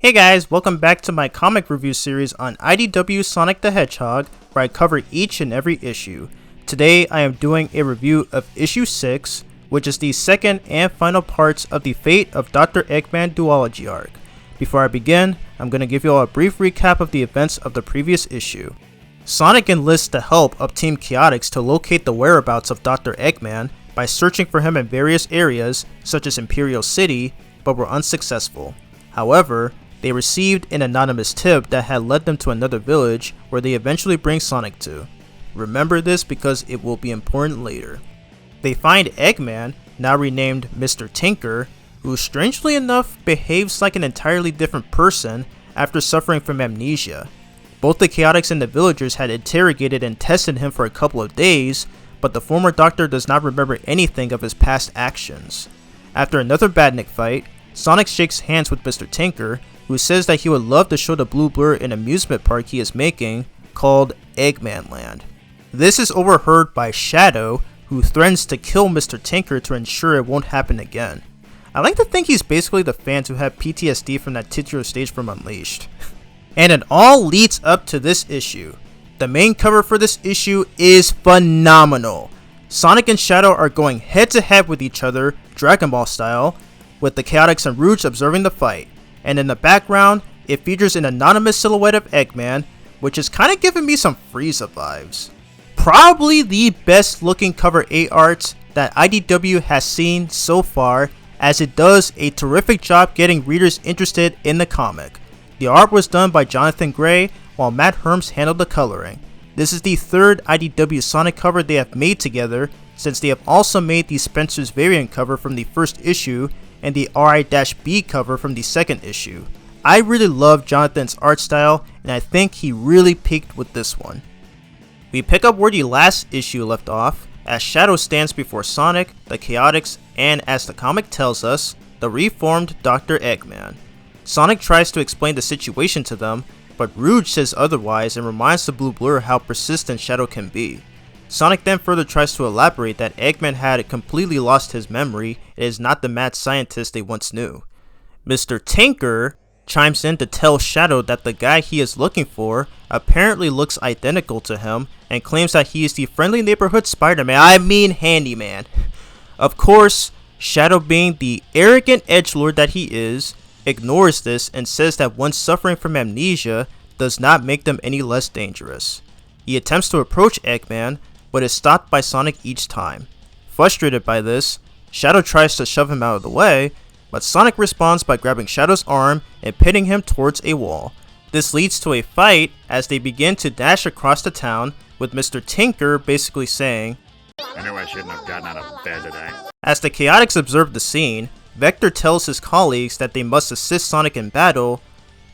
Hey guys, welcome back to my comic review series on IDW Sonic the Hedgehog, where I cover each and every issue. Today I am doing a review of issue 6, which is the second and final parts of the Fate of Dr. Eggman duology arc. Before I begin, I'm going to give you all a brief recap of the events of the previous issue. Sonic enlists the help of Team Chaotix to locate the whereabouts of Dr. Eggman by searching for him in various areas, such as Imperial City, but were unsuccessful. However, they received an anonymous tip that had led them to another village where they eventually bring Sonic to. Remember this because it will be important later. They find Eggman, now renamed Mr. Tinker, who strangely enough behaves like an entirely different person after suffering from amnesia. Both the Chaotix and the villagers had interrogated and tested him for a couple of days, but the former doctor does not remember anything of his past actions. After another badnik fight, Sonic shakes hands with Mr. Tinker, who says that he would love to show the Blue Blur an amusement park he is making called Eggman Land. This is overheard by Shadow, who threatens to kill Mr. Tinker to ensure it won't happen again. I like to think he's basically the fans who have PTSD from that titular stage from Unleashed. And it all leads up to this issue. The main cover for this issue is phenomenal. Sonic and Shadow are going head to head with each other, Dragon Ball style, with the Chaotix and Rouge observing the fight. And in the background, it features an anonymous silhouette of Eggman, which is kinda giving me some Frieza vibes. Probably the best looking cover A art that IDW has seen so far, as it does a terrific job getting readers interested in the comic. The art was done by Jonathan Gray, while Matt Herms handled the coloring. This is the third IDW Sonic cover they have made together, since they have also made the Spencer's variant cover from the first issue, and the RI-B cover from the second issue. I really love Jonathan's art style, and I think he really peaked with this one. We pick up where the last issue left off, as Shadow stands before Sonic, the Chaotix, and as the comic tells us, the reformed Dr. Eggman. Sonic tries to explain the situation to them, but Rouge says otherwise and reminds the Blue Blur how persistent Shadow can be. Sonic then further tries to elaborate that Eggman had completely lost his memory and is not the mad scientist they once knew. Mr. Tinker chimes in to tell Shadow that the guy he is looking for apparently looks identical to him and claims that he is the friendly neighborhood handyman. Of course, Shadow, being the arrogant edgelord that he is, ignores this and says that one suffering from amnesia does not make them any less dangerous. He attempts to approach Eggman, but is stopped by Sonic each time. Frustrated by this, Shadow tries to shove him out of the way, but Sonic responds by grabbing Shadow's arm and pinning him towards a wall. This leads to a fight as they begin to dash across the town, with Mr. Tinker basically saying, "I knew I shouldn't have gotten out of bed today." As the Chaotix observe the scene, Vector tells his colleagues that they must assist Sonic in battle,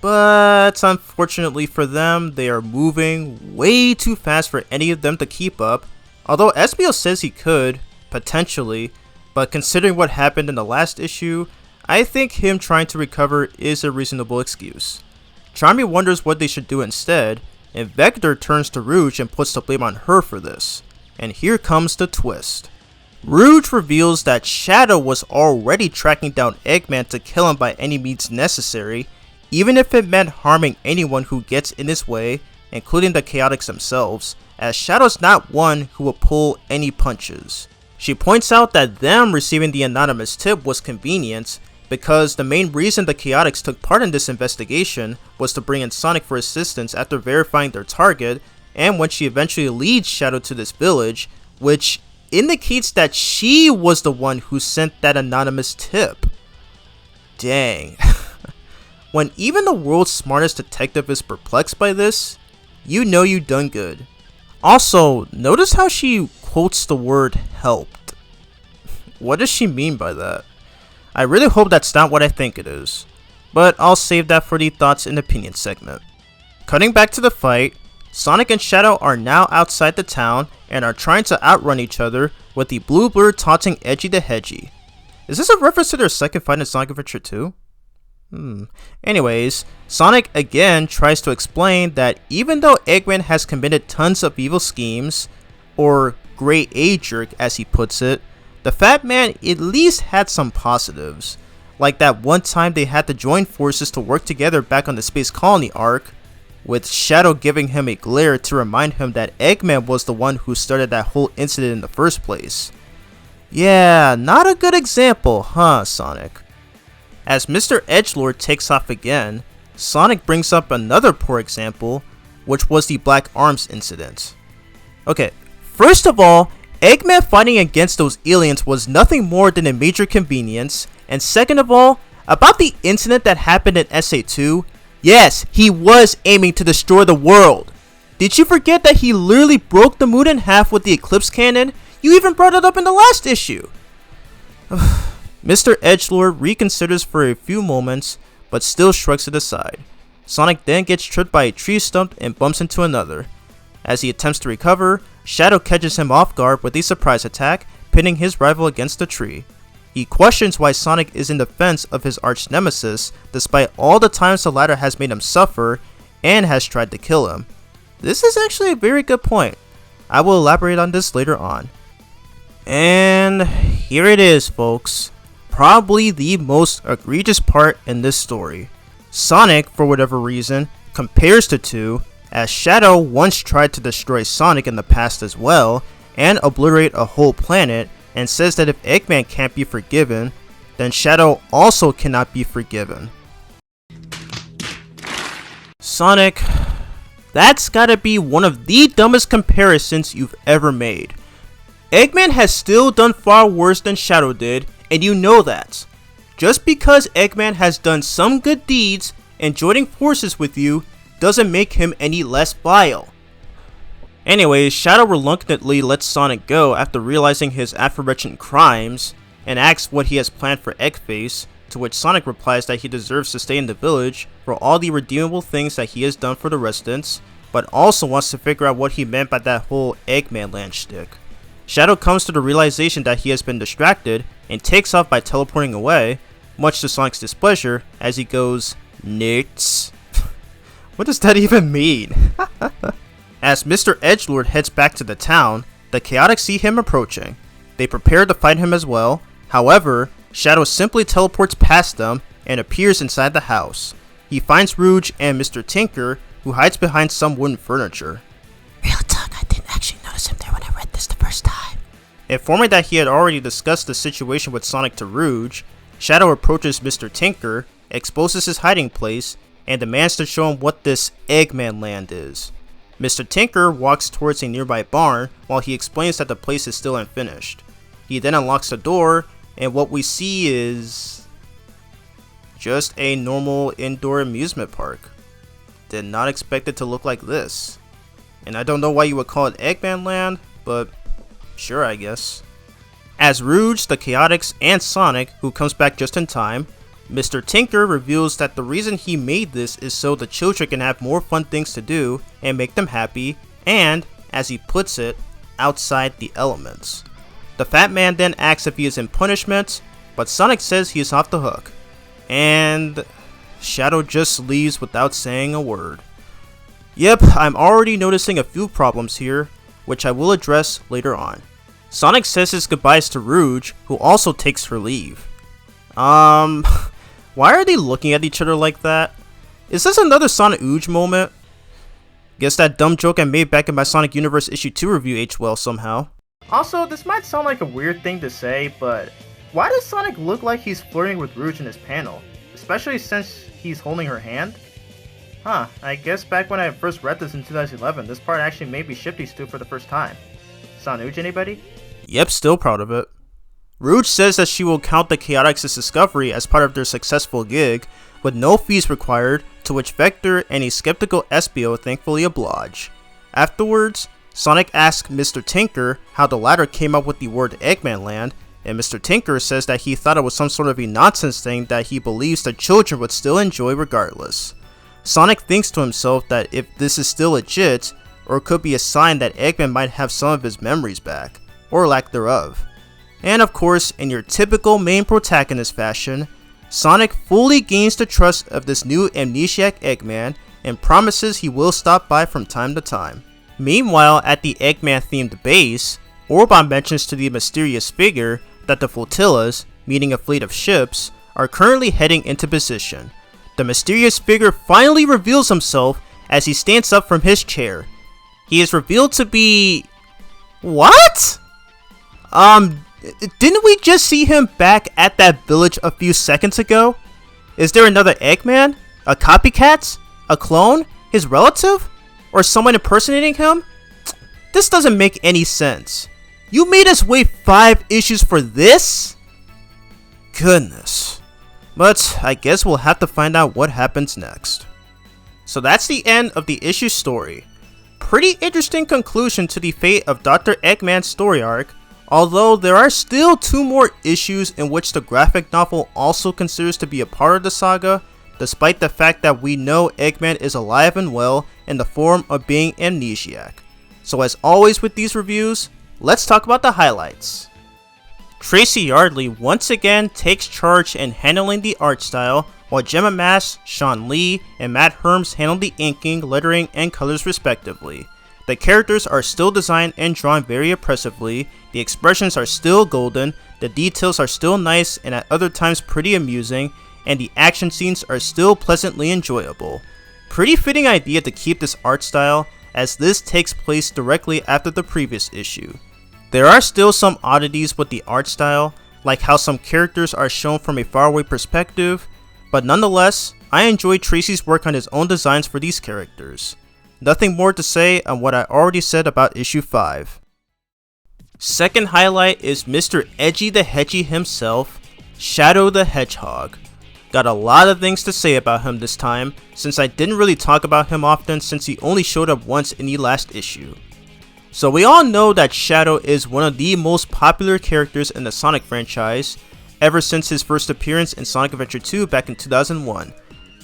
but unfortunately for them, they are moving way too fast for any of them to keep up, although SBO says he could, potentially, but considering what happened in the last issue, I think him trying to recover is a reasonable excuse. Charmy wonders what they should do instead, and Vector turns to Rouge and puts the blame on her for this. And here comes the twist. Rouge reveals that Shadow was already tracking down Eggman to kill him by any means necessary, even if it meant harming anyone who gets in his way, including the Chaotix themselves, as Shadow's not one who will pull any punches. She points out that them receiving the anonymous tip was convenient, because the main reason the Chaotix took part in this investigation was to bring in Sonic for assistance after verifying their target, and when she eventually leads Shadow to this village, which indicates that she was the one who sent that anonymous tip. Dang. When even the world's smartest detective is perplexed by this, you know you done good. Also, notice how she quotes the word helped. What does she mean by that? I really hope that's not what I think it is, but I'll save that for the thoughts and opinions segment. Cutting back to the fight, Sonic and Shadow are now outside the town and are trying to outrun each other, with the Blue Blur taunting Edgy the Hedgie. Is this a reference to their second fight in Sonic Adventure 2? Anyways, Sonic again tries to explain that even though Eggman has committed tons of evil schemes, or Grey A jerk as he puts it, the fat man at least had some positives. Like that one time they had to join forces to work together back on the Space Colony arc, with Shadow giving him a glare to remind him that Eggman was the one who started that whole incident in the first place. Yeah, not a good example, huh, Sonic? As Mr. Edgelord takes off again, Sonic brings up another poor example, which was the Black Arms incident. Okay, first of all, Eggman fighting against those aliens was nothing more than a major convenience, and second of all, about the incident that happened in SA2, yes, he was aiming to destroy the world. Did you forget that he literally broke the moon in half with the Eclipse Cannon? You even brought it up in the last issue. Mr. Edgelord reconsiders for a few moments, but still shrugs it aside. Sonic then gets tripped by a tree stump and bumps into another. As he attempts to recover, Shadow catches him off guard with a surprise attack, pinning his rival against the tree. He questions why Sonic is in defense of his arch nemesis, despite all the times the latter has made him suffer and has tried to kill him. This is actually a very good point. I will elaborate on this later on. And here it is, folks. Probably the most egregious part in this story. Sonic, for whatever reason, compares the two, as Shadow once tried to destroy Sonic in the past as well, and obliterate a whole planet, and says that if Eggman can't be forgiven, then Shadow also cannot be forgiven. Sonic, that's gotta be one of the dumbest comparisons you've ever made. Eggman has still done far worse than Shadow did, and you know that. Just because Eggman has done some good deeds and joining forces with you doesn't make him any less vile. Anyways, Shadow reluctantly lets Sonic go after realizing his aforementioned crimes, and asks what he has planned for Eggface, to which Sonic replies that he deserves to stay in the village for all the redeemable things that he has done for the residents, but also wants to figure out what he meant by that whole Eggman Land shtick. Shadow comes to the realization that he has been distracted and takes off by teleporting away, much to Sonic's displeasure as he goes, "Nits." What does that even mean? As Mr. Edgelord heads back to the town, the Chaotix see him approaching. They prepare to fight him as well. However, Shadow simply teleports past them and appears inside the house. He finds Rouge and Mr. Tinker, who hides behind some wooden furniture. Real talk, I didn't actually notice him there when I read this the first time. Informing that he had already discussed the situation with Sonic to Rouge, Shadow approaches Mr. Tinker, exposes his hiding place, and demands to show him what this Eggman Land is. Mr. Tinker walks towards a nearby barn while he explains that the place is still unfinished. He then unlocks the door, and what we see is just a normal indoor amusement park. Did not expect it to look like this. And I don't know why you would call it Eggman Land, but sure, I guess. As Rouge, the Chaotix, and Sonic, who comes back just in time, Mr. Tinker reveals that the reason he made this is so the children can have more fun things to do and make them happy, and, as he puts it, outside the elements. The fat man then asks if he is in punishment, but Sonic says he is off the hook. And Shadow just leaves without saying a word. Yep, I'm already noticing a few problems here, which I will address later on. Sonic says his goodbyes to Rouge, who also takes her leave. Why are they looking at each other like that? Is this another Sonic Rouge moment? Guess that dumb joke I made back in my Sonic Universe issue 2 review aged well somehow. Also, this might sound like a weird thing to say, but why does Sonic look like he's flirting with Rouge in his panel? Especially since he's holding her hand? Huh, I guess back when I first read this in 2011, this part actually made me ship these two for the first time. Sonic Rouge, anybody? Yep, still proud of it. Rouge says that she will count the Chaotix's discovery as part of their successful gig, with no fees required, to which Vector and a skeptical Espio thankfully oblige. Afterwards, Sonic asks Mr. Tinker how the latter came up with the word Eggman Land, and Mr. Tinker says that he thought it was some sort of a nonsense thing that he believes the children would still enjoy regardless. Sonic thinks to himself that if this is still legit, or could be a sign that Eggman might have some of his memories back, or lack thereof. And of course, in your typical main protagonist fashion, Sonic fully gains the trust of this new amnesiac Eggman and promises he will stop by from time to time. Meanwhile, at the Eggman themed base, Orbon mentions to the mysterious figure that the flotillas, meaning a fleet of ships, are currently heading into position. The mysterious figure finally reveals himself as he stands up from his chair. He is revealed to be... What? Didn't we just see him back at that village a few seconds ago? Is there another Eggman? A copycat? A clone? His relative? Or someone impersonating him? This doesn't make any sense. You made us wait 5 issues for this? Goodness. But I guess we'll have to find out what happens next. So that's the end of the issue story. Pretty interesting conclusion to the fate of Dr. Eggman's story arc, although there are still 2 more issues in which the graphic novel also considers to be a part of the saga, despite the fact that we know Eggman is alive and well in the form of being amnesiac. So as always with these reviews, let's talk about the highlights. Tracy Yardley once again takes charge in handling the art style, while Gemma Mass, Sean Lee, and Matt Herms handle the inking, lettering, and colors respectively. The characters are still designed and drawn very impressively, the expressions are still golden, the details are still nice and at other times pretty amusing, and the action scenes are still pleasantly enjoyable. Pretty fitting idea to keep this art style, as this takes place directly after the previous issue. There are still some oddities with the art style, like how some characters are shown from a faraway perspective, but nonetheless, I enjoyed Tracy's work on his own designs for these characters. Nothing more to say on what I already said about issue 5. Second highlight is Mr. Edgy the Hedgie himself, Shadow the Hedgehog. Got a lot of things to say about him this time, since I didn't really talk about him often since he only showed up once in the last issue. So we all know that Shadow is one of the most popular characters in the Sonic franchise, ever since his first appearance in Sonic Adventure 2 back in 2001.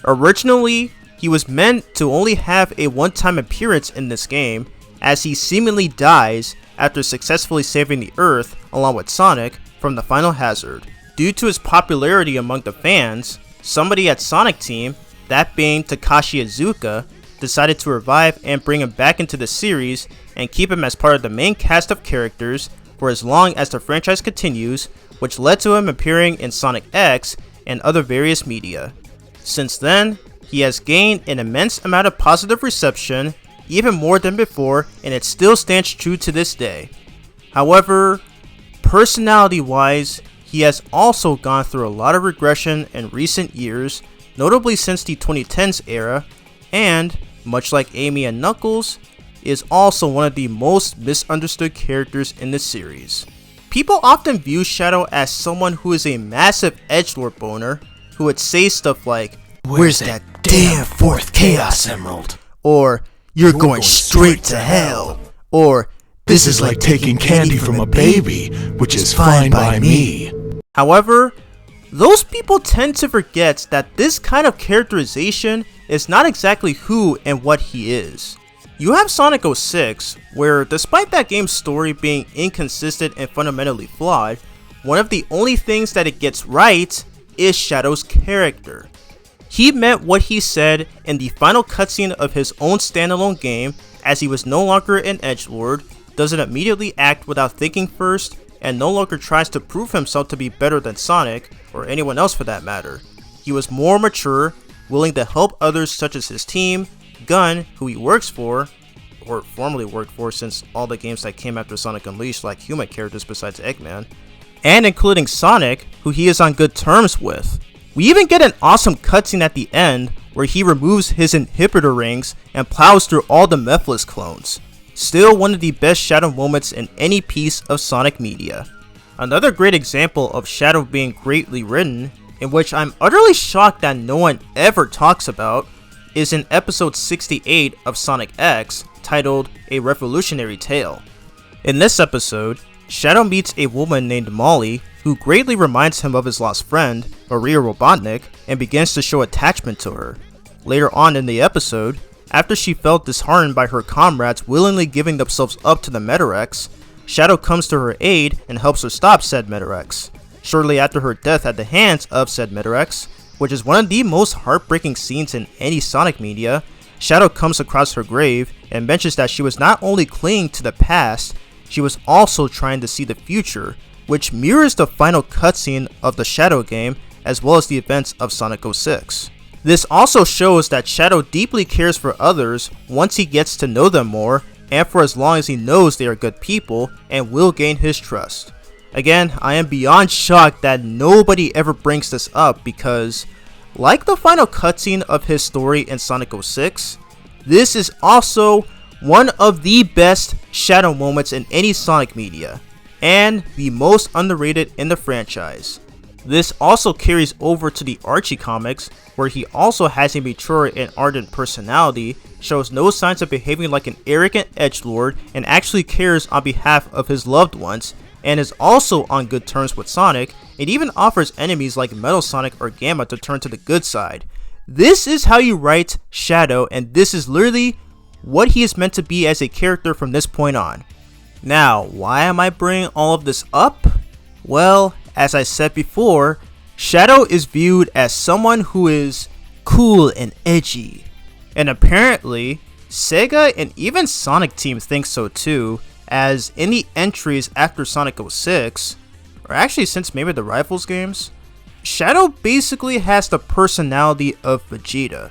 Originally, he was meant to only have a one-time appearance in this game, as he seemingly dies after successfully saving the Earth, along with Sonic, from the final hazard. Due to his popularity among the fans, somebody at Sonic Team, that being Takashi Iizuka, decided to revive and bring him back into the series and keep him as part of the main cast of characters for as long as the franchise continues, which led to him appearing in Sonic X and other various media. Since then, he has gained an immense amount of positive reception, even more than before, and it still stands true to this day. However, personality-wise, he has also gone through a lot of regression in recent years, notably since the 2010s era, and, much like Amy and Knuckles, is also one of the most misunderstood characters in the series. People often view Shadow as someone who is a massive edgelord boner, who would say stuff like, "Where's that damn 4th Chaos Emerald?" Or, "You're going straight to hell," or, "This is like taking candy from a baby, which is fine by me." However, those people tend to forget that this kind of characterization is not exactly who and what he is. You have Sonic 06, where despite that game's story being inconsistent and fundamentally flawed, one of the only things that it gets right is Shadow's character. He meant what he said in the final cutscene of his own standalone game, as he was no longer an edgelord, doesn't immediately act without thinking first, and no longer tries to prove himself to be better than Sonic, or anyone else for that matter. He was more mature, willing to help others such as his team, Gun, who he works for, or formerly worked for since all the games that came after Sonic Unleashed lack human characters besides Eggman, and including Sonic, who he is on good terms with. We even get an awesome cutscene at the end where he removes his inhibitor rings and plows through all the Mephiles clones. Still one of the best Shadow moments in any piece of Sonic media. Another great example of Shadow being greatly written, in which I'm utterly shocked that no one ever talks about, is in episode 68 of Sonic X, titled A Revolutionary Tale. In this episode, Shadow meets a woman named Molly, who greatly reminds him of his lost friend, Maria Robotnik, and begins to show attachment to her. Later on in the episode, after she felt disheartened by her comrades willingly giving themselves up to the Metarex, Shadow comes to her aid and helps her stop said Metarex. Shortly after her death at the hands of said Metarex, which is one of the most heartbreaking scenes in any Sonic media, Shadow comes across her grave and mentions that she was not only clinging to the past, she was also trying to see the future, which mirrors the final cutscene of the Shadow game, as well as the events of Sonic 06. This also shows that Shadow deeply cares for others once he gets to know them more, and for as long as he knows they are good people and will gain his trust. Again, I am beyond shocked that nobody ever brings this up because, like the final cutscene of his story in Sonic 06, this is also one of the best Shadow moments in any Sonic media, and the most underrated in the franchise. This also carries over to the Archie comics, where he also has a mature and ardent personality, shows no signs of behaving like an arrogant edgelord, and actually cares on behalf of his loved ones, and is also on good terms with Sonic, and even offers enemies like Metal Sonic or Gamma to turn to the good side. This is how you write Shadow, and this is literally what he is meant to be as a character from this point on. Now, why am I bringing all of this up? Well, as I said before, Shadow is viewed as someone who is cool and edgy. And apparently, Sega and even Sonic Team think so too, as in the entries after Sonic 06, or actually since maybe the Rivals games, Shadow basically has the personality of Vegeta.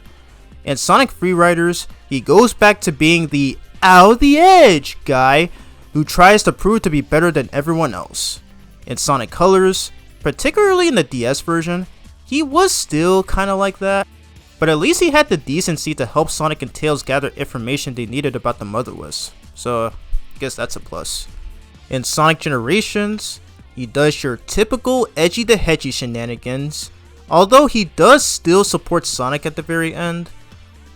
In Sonic Freeriders, he goes back to being the out the edge guy who tries to prove to be better than everyone else. In Sonic Colors, particularly in the DS version, he was still kinda like that, but at least he had the decency to help Sonic and Tails gather information they needed about the Motherless, so I guess that's a plus. In Sonic Generations, he does your typical Edgy the Hedgy shenanigans, although he does still support Sonic at the very end,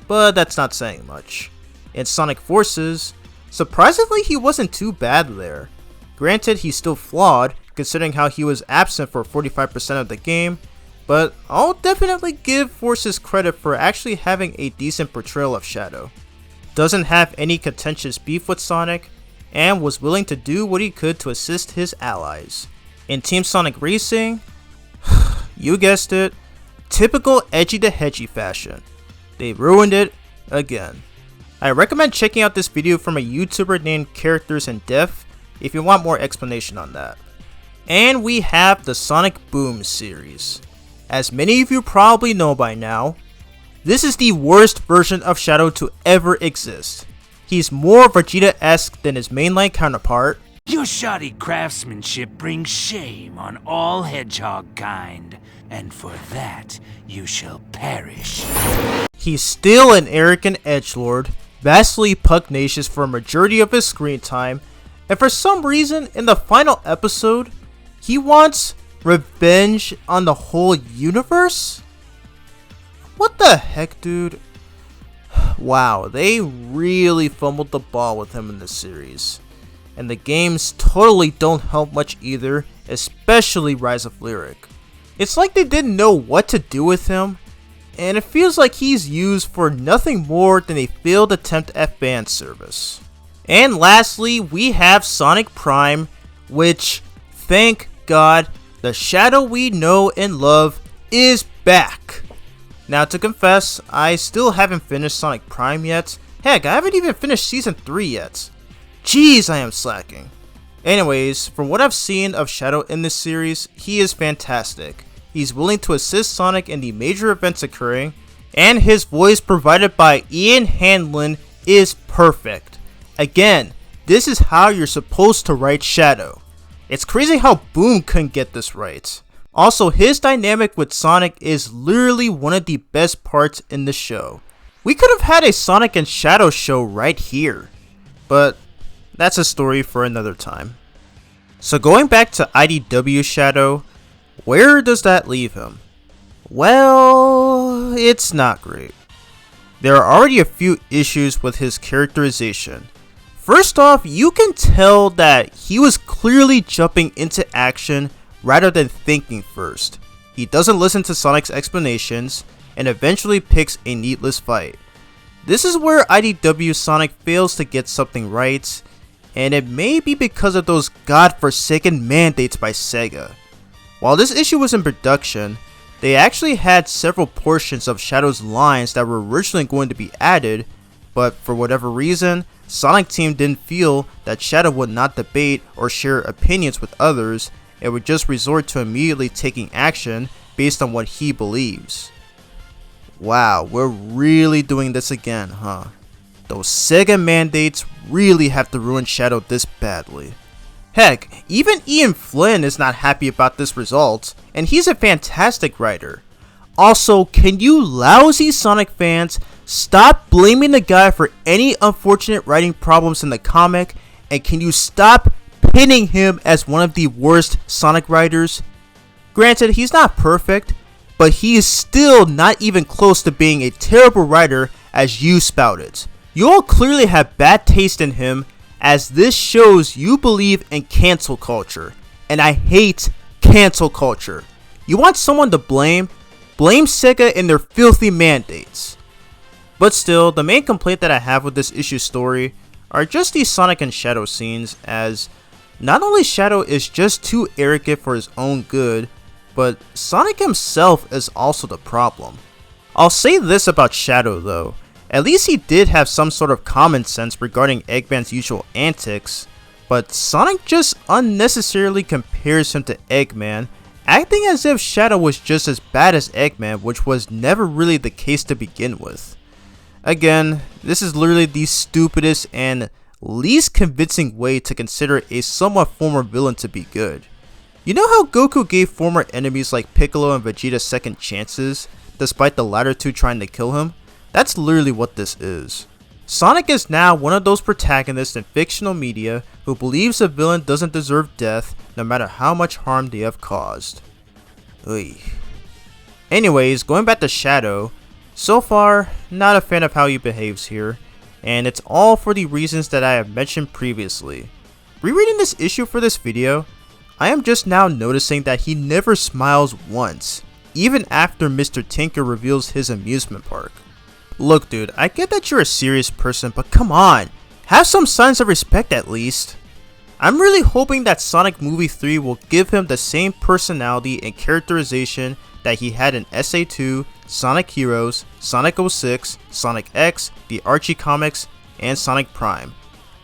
but that's not saying much. In Sonic Forces, surprisingly he wasn't too bad there. Granted, he's still flawed, considering how he was absent for 45% of the game, but I'll definitely give Forces credit for actually having a decent portrayal of Shadow. Doesn't have any contentious beef with Sonic, and was willing to do what he could to assist his allies. In Team Sonic Racing, you guessed it, typical Edgy the Hedgy fashion. They ruined it again. I recommend checking out this video from a YouTuber named Characters in Depth if you want more explanation on that. And we have the Sonic Boom series. As many of you probably know by now, this is the worst version of Shadow to ever exist. He's more Vegeta-esque than his mainline counterpart. Your shoddy craftsmanship brings shame on all hedgehog kind, and for that you shall perish. He's still an arrogant edgelord, vastly pugnacious for a majority of his screen time, and for some reason in the final episode, he wants revenge on the whole universe? What the heck, dude? Wow, they really fumbled the ball with him in this series. And the games totally don't help much either, especially Rise of Lyric. It's like they didn't know what to do with him, and it feels like he's used for nothing more than a failed attempt at fan service. And lastly, we have Sonic Prime, which, thank God, the Shadow we know and love is back. Now, to confess, I still haven't finished Sonic Prime yet. Heck, I haven't even finished Season 3 yet. Jeez, I am slacking. Anyways, from what I've seen of Shadow in this series, he is fantastic. He's willing to assist Sonic in the major events occurring, and his voice provided by Ian Hanlon is perfect. Again, this is how you're supposed to write Shadow. It's crazy how Boom couldn't get this right. Also, his dynamic with Sonic is literally one of the best parts in the show. We could have had a Sonic and Shadow show right here, but that's a story for another time. So going back to IDW Shadow, where does that leave him? Well, it's not great. There are already a few issues with his characterization. First off, you can tell that he was clearly jumping into action rather than thinking first. He doesn't listen to Sonic's explanations and eventually picks a needless fight. This is where IDW Sonic fails to get something right, and it may be because of those godforsaken mandates by Sega. While this issue was in production, they actually had several portions of Shadow's lines that were originally going to be added, but for whatever reason, Sonic Team didn't feel that Shadow would not debate or share opinions with others and would just resort to immediately taking action based on what he believes. Wow, we're really doing this again, huh? Those Sega mandates really have to ruin Shadow this badly. Heck, even Ian Flynn is not happy about this result, and he's a fantastic writer. Also, can you lousy Sonic fans stop blaming the guy for any unfortunate writing problems in the comic, and can you stop pinning him as one of the worst Sonic writers? Granted, he's not perfect, but he is still not even close to being a terrible writer as you spouted. You all clearly have bad taste in him, as this shows you believe in cancel culture, and I hate cancel culture. You want someone to blame? Blame Sega and their filthy mandates. But still, the main complaint that I have with this issue's story are just these Sonic and Shadow scenes, as not only Shadow is just too arrogant for his own good, but Sonic himself is also the problem. I'll say this about Shadow though, at least he did have some sort of common sense regarding Eggman's usual antics, but Sonic just unnecessarily compares him to Eggman, acting as if Shadow was just as bad as Eggman, which was never really the case to begin with. Again, this is literally the stupidest and least convincing way to consider a somewhat former villain to be good. You know how Goku gave former enemies like Piccolo and Vegeta second chances, despite the latter two trying to kill him? That's literally what this is. Sonic is now one of those protagonists in fictional media who believes a villain doesn't deserve death no matter how much harm they have caused. Oy. Anyways, going back to Shadow, so far, not a fan of how he behaves here, and it's all for the reasons that I have mentioned previously. Rereading this issue for this video, I am just now noticing that he never smiles once, even after Mr. Tinker reveals his amusement park. Look dude, I get that you're a serious person, but come on, have some signs of respect at least. I'm really hoping that Sonic Movie 3 will give him the same personality and characterization that he had in SA2, Sonic Heroes, Sonic 06, Sonic X, the Archie comics, and Sonic Prime.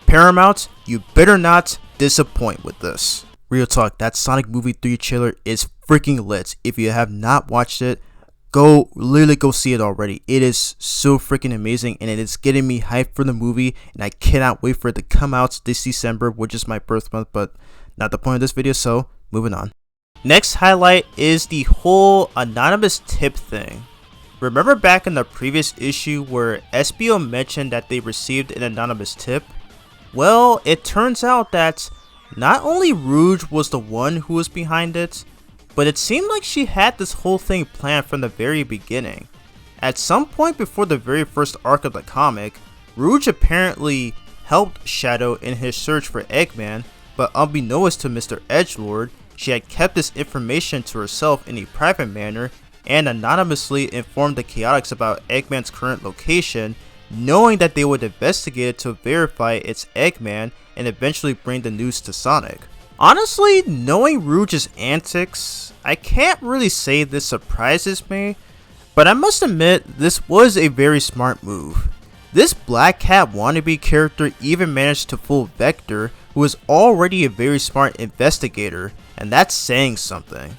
Paramount, you better not disappoint with this. Real talk, that Sonic Movie 3 trailer is freaking lit. If you have not watched it, literally go see it already. It is so freaking amazing, and it is getting me hyped for the movie, and I cannot wait for it to come out this December, which is my birth month, but not the point of this video, so moving on. Next highlight is the whole anonymous tip thing. Remember back in the previous issue where SBO mentioned that they received an anonymous tip? Well, it turns out that not only Rouge was the one who was behind it, but it seemed like she had this whole thing planned from the very beginning. At some point before the very first arc of the comic, Rouge apparently helped Shadow in his search for Eggman, but unbeknownst to Mr. Edgelord, she had kept this information to herself in a private manner and anonymously informed the Chaotix about Eggman's current location, knowing that they would investigate it to verify it's Eggman and eventually bring the news to Sonic. Honestly, knowing Rouge's antics, I can't really say this surprises me, but I must admit this was a very smart move. This Black Cat wannabe character even managed to fool Vector, who is already a very smart investigator, and that's saying something.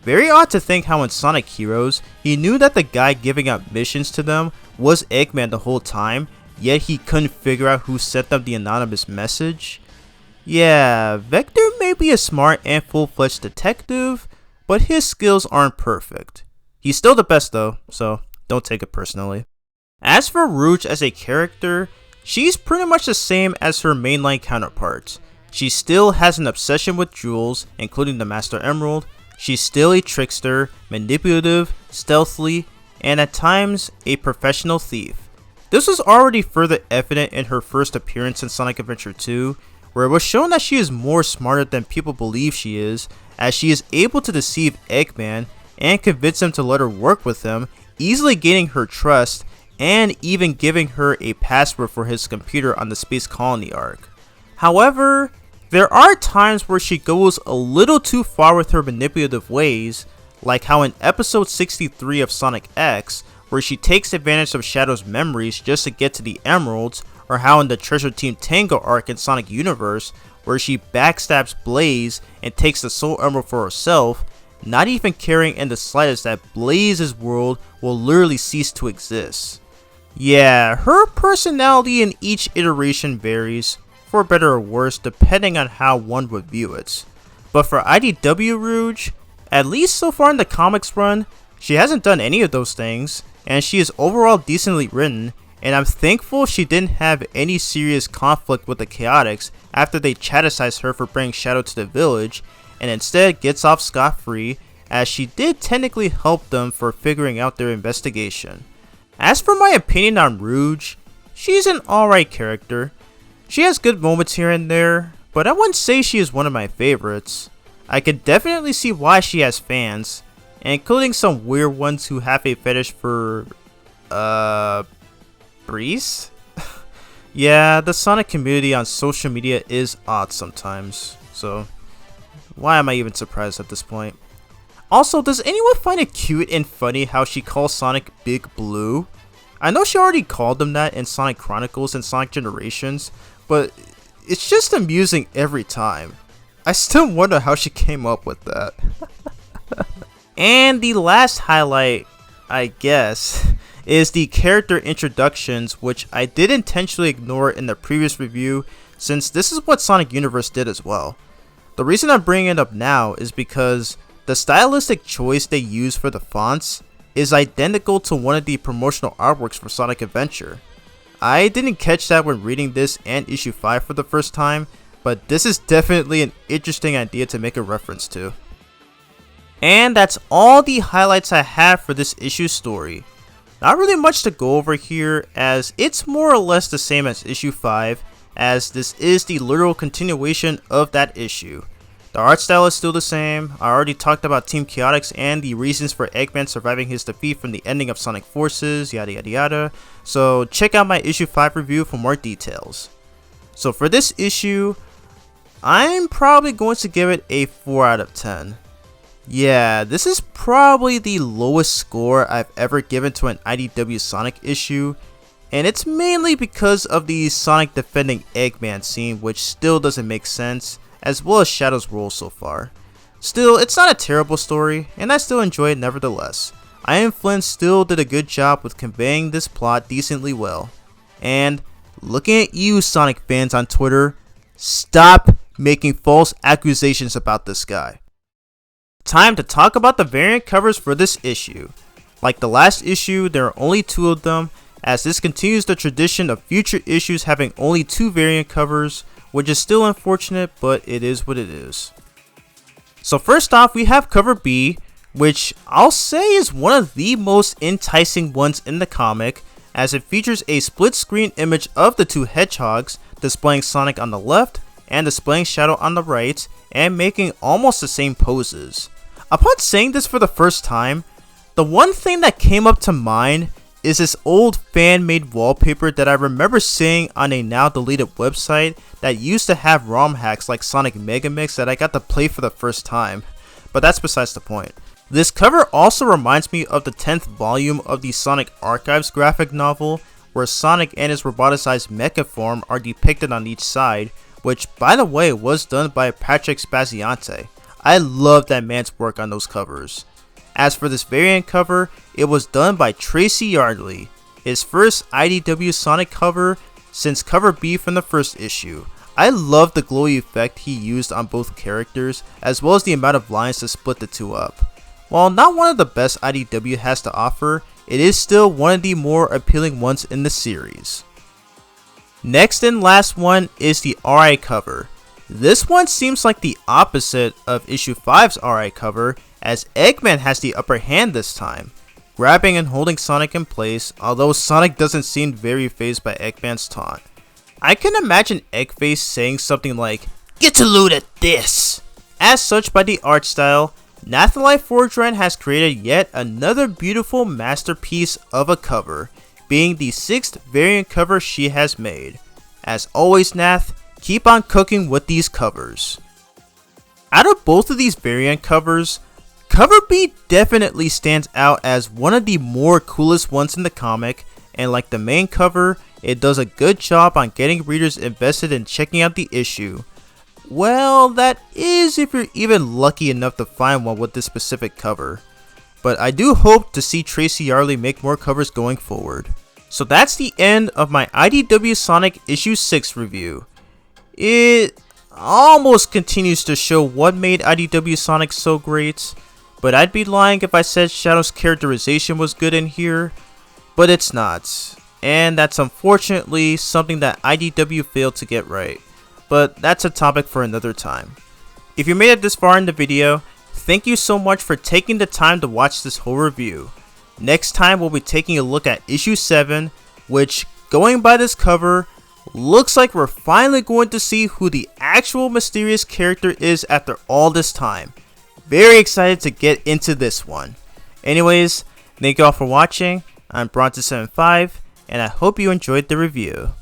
Very odd to think how in Sonic Heroes, he knew that the guy giving out missions to them was Eggman the whole time, yet he couldn't figure out who sent them the anonymous message. Yeah, Vector may be a smart and full-fledged detective, but his skills aren't perfect. He's still the best though, so don't take it personally. As for Rouge as a character, she's pretty much the same as her mainline counterparts. She still has an obsession with jewels, including the Master Emerald. She's still a trickster, manipulative, stealthy, and at times a professional thief. This was already further evident in her first appearance in Sonic Adventure 2, where it was shown that she is more smarter than people believe she is, as she is able to deceive Eggman and convince him to let her work with him, easily gaining her trust and even giving her a password for his computer on the Space Colony arc. However, there are times where she goes a little too far with her manipulative ways, like how in episode 63 of Sonic X, where she takes advantage of Shadow's memories just to get to the emeralds, or how in the Treasure Team Tango arc in Sonic Universe, where she backstabs Blaze and takes the Soul Emerald for herself, not even caring in the slightest that Blaze's world will literally cease to exist. Yeah, her personality in each iteration varies, for better or worse, depending on how one would view it. But for IDW Rouge, at least so far in the comics run, she hasn't done any of those things, and she is overall decently written, and I'm thankful she didn't have any serious conflict with the Chaotix after they chastised her for bringing Shadow to the village, and instead gets off scot-free, as she did technically help them for figuring out their investigation. As for my opinion on Rouge, she's an alright character. She has good moments here and there, but I wouldn't say she is one of my favorites. I can definitely see why she has fans, including some weird ones who have a fetish for, Breeze? Yeah, the Sonic community on social media is odd sometimes, so why am I even surprised at this point? Also, does anyone find it cute and funny how she calls Sonic Big Blue? I know she already called him that in Sonic Chronicles and Sonic Generations, but it's just amusing every time. I still wonder how she came up with that. And the last highlight, I guess, is the character introductions, which I did intentionally ignore in the previous review, since this is what Sonic Universe did as well. The reason I'm bringing it up now is because the stylistic choice they use for the fonts is identical to one of the promotional artworks for Sonic Adventure. I didn't catch that when reading this and issue 5 for the first time, but this is definitely an interesting idea to make a reference to. And that's all the highlights I have for this issue story. Not really much to go over here, as it's more or less the same as issue 5, as this is the literal continuation of that issue. The art style is still the same. I already talked about Team Chaotix and the reasons for Eggman surviving his defeat from the ending of Sonic Forces, yada yada yada, so check out my issue 5 review for more details. So for this issue, I'm probably going to give it a 4 out of 10. Yeah, this is probably the lowest score I've ever given to an IDW Sonic issue, and it's mainly because of the Sonic defending Eggman scene, which still doesn't make sense, as well as Shadow's role so far. Still, it's not a terrible story, and I still enjoy it nevertheless. Ian Flynn still did a good job with conveying this plot decently well. And, looking at you Sonic fans on Twitter, stop making false accusations about this guy. Time to talk about the variant covers for this issue. Like the last issue, there are only 2 of them, as this continues the tradition of future issues having only 2 variant covers, which is still unfortunate, but it is what it is. So first off, we have cover B, which I'll say is one of the most enticing ones in the comic, as it features a split screen image of the 2 hedgehogs, displaying Sonic on the left and displaying Shadow on the right, and making almost the same poses. Upon saying this for the first time, the one thing that came up to mind is this old fan-made wallpaper that I remember seeing on a now deleted website that used to have ROM hacks like Sonic Mega Mix that I got to play for the first time, but that's besides the point. This cover also reminds me of the 10th volume of the Sonic Archives graphic novel, where Sonic and his roboticized mecha form are depicted on each side, which by the way was done by Patrick Spaziante. I love that man's work on those covers. As for this variant cover, it was done by Tracy Yardley, his first IDW Sonic cover since cover B from the first issue. I love the glowy effect he used on both characters, as well as the amount of lines to split the 2 up. While not one of the best IDW has to offer, it is still one of the more appealing ones in the series. Next and last one is the RI cover. This one seems like the opposite of issue 5's RI cover, as Eggman has the upper hand this time, grabbing and holding Sonic in place, although Sonic doesn't seem very fazed by Eggman's taunt. I can imagine Eggface saying something like, "Get to loot at this!" As such, by the art style, Nathalie Forgeron has created yet another beautiful masterpiece of a cover, being the 6th variant cover she has made. As always, Nath, keep on cooking with these covers. Out of both of these variant covers, cover B definitely stands out as one of the more coolest ones in the comic, and like the main cover, it does a good job on getting readers invested in checking out the issue. Well, that is if you're even lucky enough to find one with this specific cover. But I do hope to see Tracy Yarley make more covers going forward. So that's the end of my IDW Sonic issue 6 review. It almost continues to show what made IDW Sonic so great, but I'd be lying if I said Shadow's characterization was good in here, but it's not. And that's unfortunately something that IDW failed to get right, but that's a topic for another time. If you made it this far in the video, thank you so much for taking the time to watch this whole review. Next time we'll be taking a look at issue 7, which, going by this cover, looks like we're finally going to see who the actual mysterious character is after all this time. Very excited to get into this one. Anyways, thank you all for watching. I'm Bronze75, and I hope you enjoyed the review.